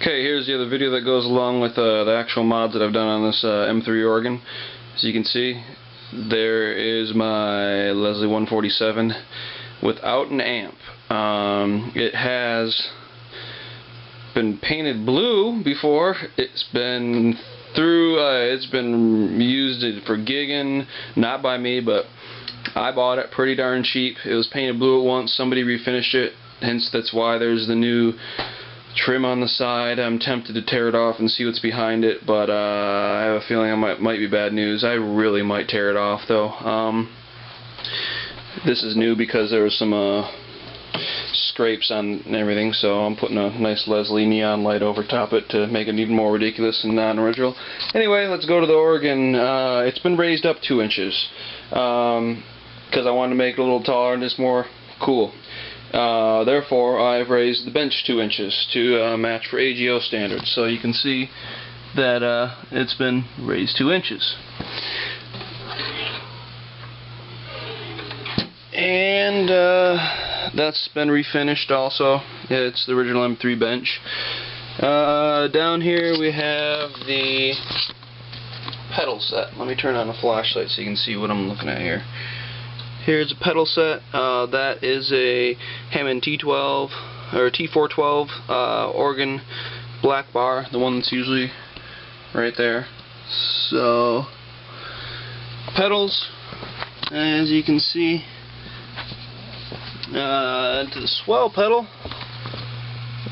Okay, here's the other video that goes along with the actual mods that I've done on this M3 organ. As you can see, there is my Leslie 147 without an amp. It has been painted blue before. It's been used for gigging, not by me, but I bought it pretty darn cheap. It was painted blue at once. Somebody refinished it, hence that's why there's the new trim on the side. I'm tempted to tear it off and see what's behind it, but I have a feeling it might be bad news. I really might tear it off though. This is new because there was some scrapes on everything, so I'm putting a nice Leslie neon light over top it to make it even more ridiculous and non-original. Anyway, let's go to the organ. It's been raised up 2 inches because I wanted to make it a little taller and just more cool. Therefore, I've raised the bench 2 inches to match for AGO standards. So you can see that it's been raised 2 inches. And that's been refinished also. It's the original M3 bench. Down here we have the pedal set. Let me turn on the flashlight so you can see what I'm looking at here. Here's a pedal set. That is a Hammond T12 or T412 organ black bar, the one that's usually right there. So pedals, as you can see, to the Swell pedal.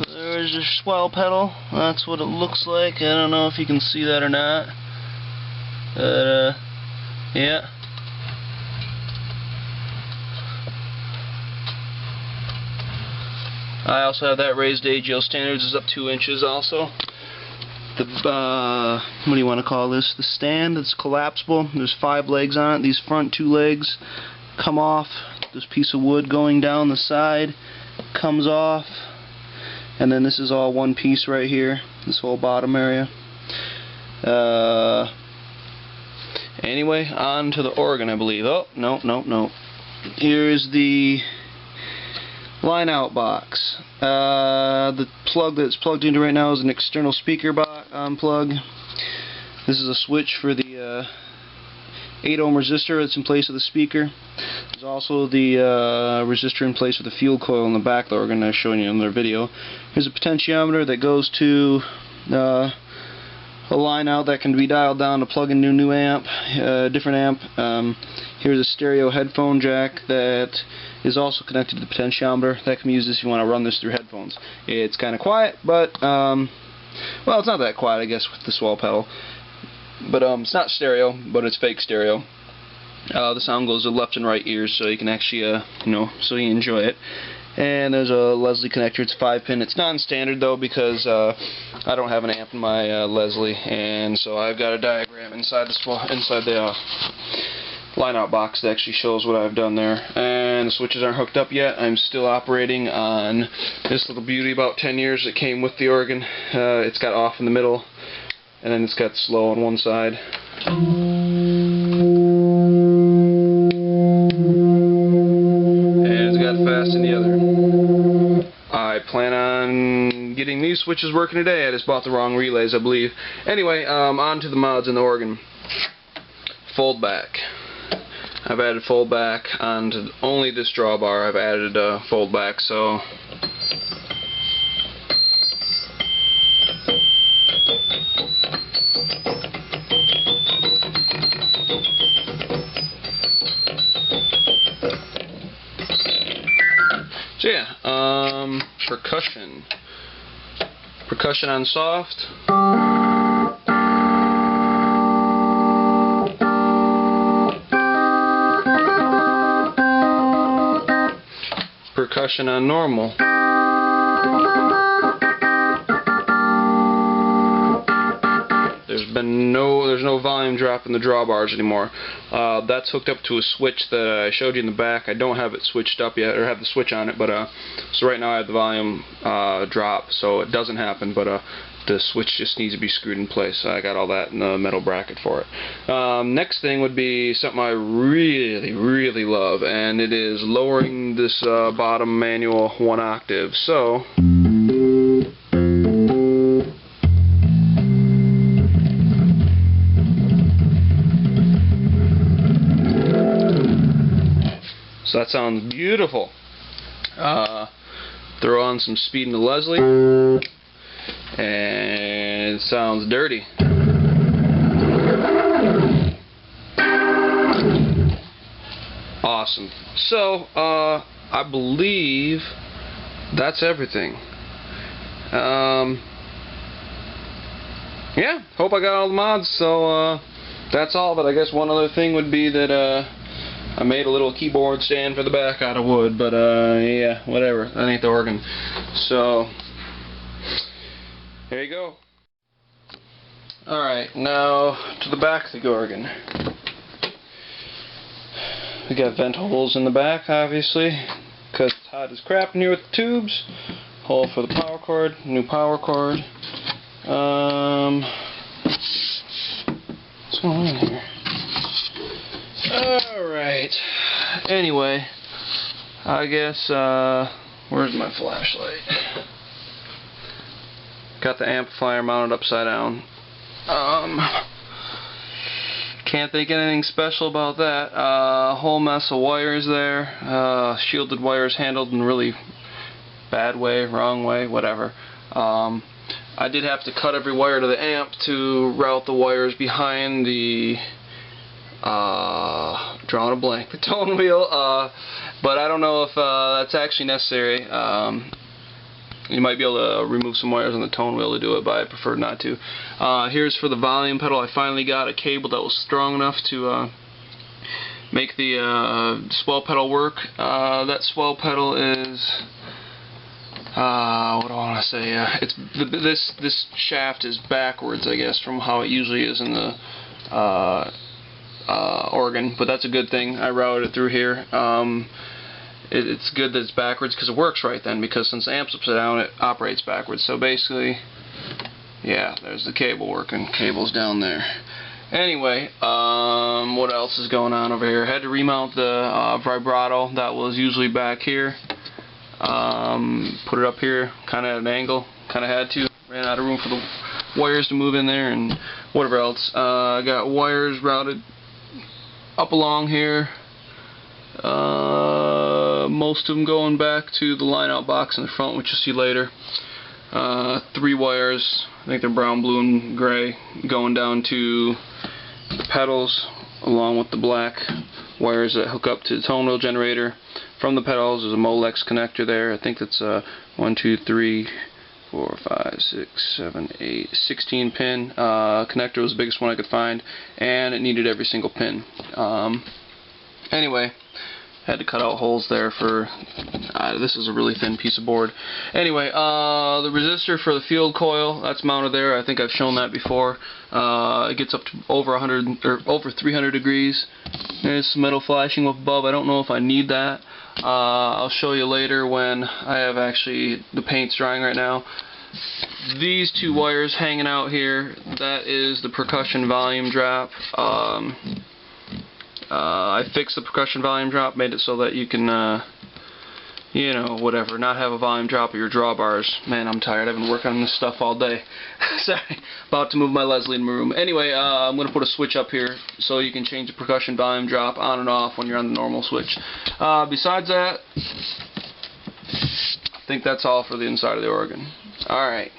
There's your Swell pedal. That's what it looks like. I don't know if you can see that or not. Yeah. I also have that raised to AGO standards. Is up 2 inches also. The what do you want to call this? The stand. It's collapsible. There's 5 legs on it. These front 2 legs come off. This piece of wood going down the side comes off, and then this is all one piece right here. This whole bottom area. Anyway, on to the organ, I believe. Oh, no. Here's the line out box. The plug that's plugged into right now is an external speaker plug. This is a switch for the 8 ohm resistor that's in place of the speaker. There's also the resistor in place with the fuel coil in the back of the organ I was showing you in another video. Here's a potentiometer that goes to a line out that can be dialed down to plug in a new amp, different amp. Here's a stereo headphone jack that is also connected to the potentiometer. That can be used if you want to run this through headphones. It's kind of quiet, but well, it's not that quiet, I guess, with the Swell pedal. But it's not stereo, but it's fake stereo. The sound goes to left and right ears, so you can actually, so you enjoy it. And there's a Leslie connector. It's 5-pin. It's non-standard though because I don't have an amp in my Leslie, and so I've got a diagram inside the line-out box that actually shows what I've done there. And the switches aren't hooked up yet. I'm still operating on this little beauty, about 10 years, that came with the organ. It's got off in the middle, and then it's got slow on one side. Fast in the other. I plan on getting these switches working today. I just bought the wrong relays, I believe. Anyway, on to the mods in the organ. Fold back. I've added fold back onto only this drawbar. I've added fold back, so yeah, percussion. Percussion on soft. Percussion on normal. There's no volume drop in the drawbars anymore. That's hooked up to a switch that I showed you in the back. I don't have it switched up yet, or have the switch on it, but so right now I have the volume drop, so it doesn't happen, but the switch just needs to be screwed in place. I got all that in the metal bracket for it. Next thing would be something I really love, and it is lowering this bottom manual 1 octave. So So that sounds beautiful. Throw on some speed into Leslie, and it sounds dirty. Awesome. So, I believe that's everything. Yeah, hope I got all the mods, so that's all. But I guess one other thing would be that I made a little keyboard stand for the back out of wood, but yeah, whatever, that ain't the organ. So, there you go. Alright, now to the back of the organ. We got vent holes in the back, obviously, because it's hot as crap in here with the tubes. Hole for the power cord, new power cord. What's going on here? Alright. Anyway, I guess, where's my flashlight? Got the amplifier mounted upside down. Can't think of anything special about that. Whole mess of wires there. Shielded wires handled in a really bad way, wrong way, whatever. I did have to cut every wire to the amp to route the wires behind the drawing a blank, the tone wheel, but I don't know if that's actually necessary. You might be able to remove some wires on the tone wheel to do it, but I prefer not to. Here's for the volume pedal. I finally got a cable that was strong enough to make the swell pedal work. That swell pedal is, what do I want to say? It's this shaft is backwards, I guess, from how it usually is in the organ, but that's a good thing. I routed it through here. It's good that it's backwards because it works right then, because since the amp's upside down, it operates backwards. So basically, yeah, there's the cable working. Cable's down there. Anyway, what else is going on over here? I had to remount the vibrato that was usually back here. Put it up here, kind of at an angle. Kind of had to. Ran out of room for the wires to move in there and whatever else. I got wires routed up along here. Most of them going back to the line-out box in the front, which you'll see later. 3 wires, I think they're brown, blue, and gray, going down to the pedals, along with the black wires that hook up to the tone wheel generator. From the pedals, there's a Molex connector there. I think that's a 1, 2, 3, 4, 5, 6, 7, 8, 16 pin connector was the biggest one I could find, and it needed every single pin. Anyway, had to cut out holes there for, this is a really thin piece of board. Anyway, the resistor for the field coil, that's mounted there. I think I've shown that before. It gets up to over 100 or over 300 degrees. There's some metal flashing up above. I don't know if I need that. I'll show you later when I have actually the paint's drying right now. These 2 wires hanging out here, that is the percussion volume drop. I fixed the percussion volume drop, made it so that you can, you know, whatever, not have a volume drop of your drawbars. Man, I'm tired. I've been working on this stuff all day. Sorry, about to move my Leslie in my room. Anyway, I'm going to put a switch up here so you can change the percussion volume drop on and off when you're on the normal switch. Besides that, I think that's all for the inside of the organ. Alright.